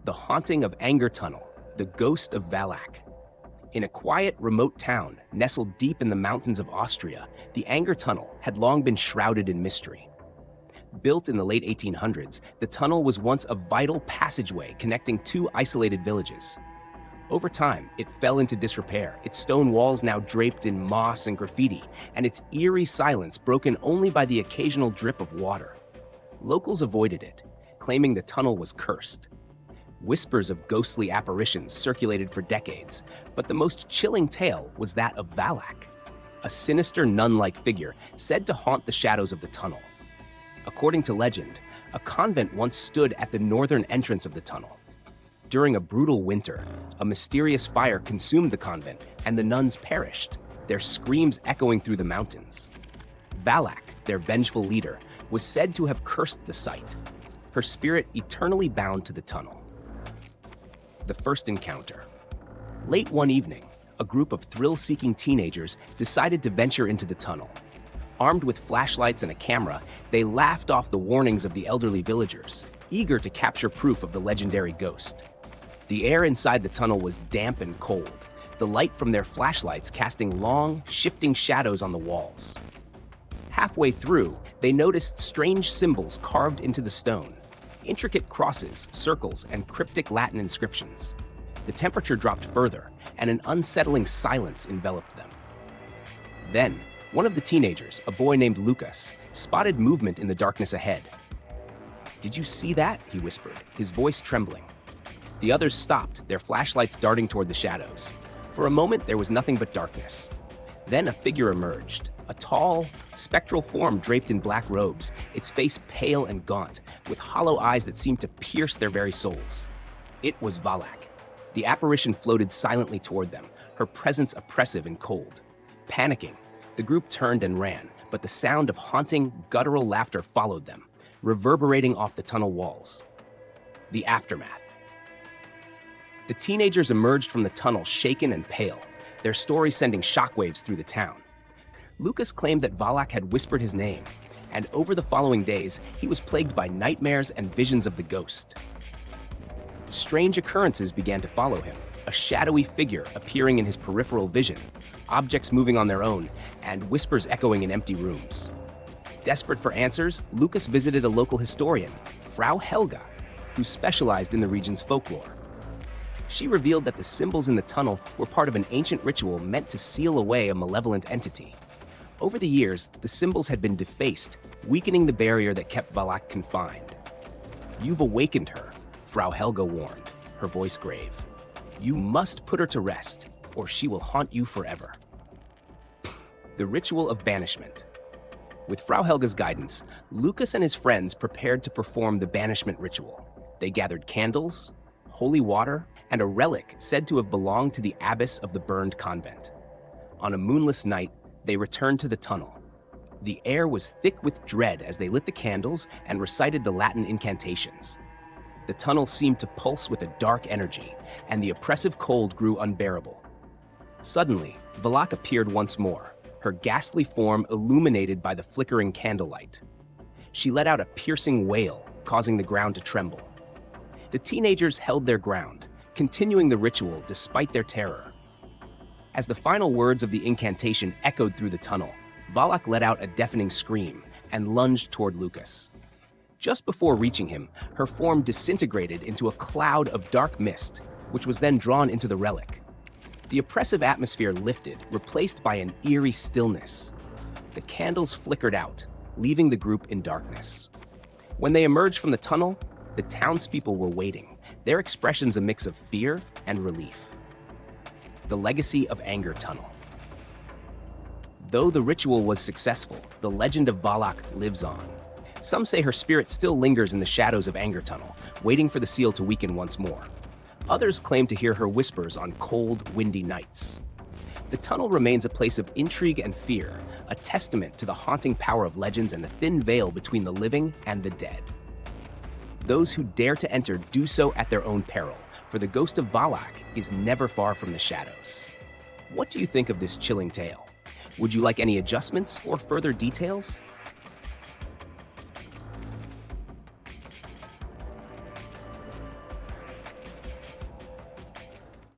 The haunting of Anger Tunnel, the ghost of Valak. In a quiet, remote town nestled deep in the mountains of Austria, the Anger Tunnel had long been shrouded in mystery. Built in the late 1800s, the tunnel was once a vital passageway connecting two isolated villages. Over time, it fell into disrepair, its stone walls now draped in moss and graffiti, and its eerie silence broken only by the occasional drip of water. Locals avoided it, claiming the tunnel was cursed. Whispers of ghostly apparitions circulated for decades, but the most chilling tale was that of Valak, a sinister nun-like figure said to haunt the shadows of the tunnel. According to legend, a convent once stood at the northern entrance of the tunnel. During a brutal winter, a mysterious fire consumed the convent and the nuns perished, their screams echoing through the mountains. Valak, their vengeful leader, was said to have cursed the site, her spirit eternally bound to the tunnel. The first encounter. Late one evening, a group of thrill-seeking teenagers decided to venture into the tunnel. Armed with flashlights and a camera, they laughed off the warnings of the elderly villagers, eager to capture proof of the legendary ghost. The air inside the tunnel was damp and cold, the light from their flashlights casting long, shifting shadows on the walls. Halfway through, they noticed strange symbols carved into the stone. Intricate crosses, circles, and cryptic Latin inscriptions. The temperature dropped further, and an unsettling silence enveloped them. Then, one of the teenagers, a boy named Lucas, spotted movement in the darkness ahead. "Did you see that?" he whispered, his voice trembling. The others stopped, their flashlights darting toward the shadows. For a moment, there was nothing but darkness. Then a figure emerged. A tall, spectral form draped in black robes, its face pale and gaunt, with hollow eyes that seemed to pierce their very souls. It was Valak. The apparition floated silently toward them, her presence oppressive and cold. Panicking, the group turned and ran, but the sound of haunting, guttural laughter followed them, reverberating off the tunnel walls. The aftermath. The teenagers emerged from the tunnel shaken and pale, their story sending shockwaves through the town. Lucas claimed that Valak had whispered his name, and over the following days, he was plagued by nightmares and visions of the ghost. Strange occurrences began to follow him, a shadowy figure appearing in his peripheral vision, objects moving on their own, and whispers echoing in empty rooms. Desperate for answers, Lucas visited a local historian, Frau Helga, who specialized in the region's folklore. She revealed that the symbols in the tunnel were part of an ancient ritual meant to seal away a malevolent entity. Over the years, the symbols had been defaced, weakening the barrier that kept Valak confined. "You've awakened her," Frau Helga warned, her voice grave. "You must put her to rest, or she will haunt you forever." The ritual of banishment. With Frau Helga's guidance, Lucas and his friends prepared to perform the banishment ritual. They gathered candles, holy water, and a relic said to have belonged to the abbess of the burned convent. On a moonless night, they returned to the tunnel. The air was thick with dread as they lit the candles and recited the Latin incantations. The tunnel seemed to pulse with a dark energy, and the oppressive cold grew unbearable. Suddenly, Valak appeared once more, her ghastly form illuminated by the flickering candlelight. She let out a piercing wail, causing the ground to tremble. The teenagers held their ground, continuing the ritual despite their terror. As the final words of the incantation echoed through the tunnel, Valak let out a deafening scream and lunged toward Lucas. Just before reaching him, her form disintegrated into a cloud of dark mist, which was then drawn into the relic. The oppressive atmosphere lifted, replaced by an eerie stillness. The candles flickered out, leaving the group in darkness. When they emerged from the tunnel, the townspeople were waiting, their expressions a mix of fear and relief. The legacy of Anger Tunnel. Though the ritual was successful, the legend of Valak lives on. Some say her spirit still lingers in the shadows of Anger Tunnel, waiting for the seal to weaken once more. Others claim to hear her whispers on cold, windy nights. The tunnel remains a place of intrigue and fear, a testament to the haunting power of legends and the thin veil between the living and the dead. Those who dare to enter do so at their own peril, for the ghost of Valak is never far from the shadows. What do you think of this chilling tale? Would you like any adjustments or further details?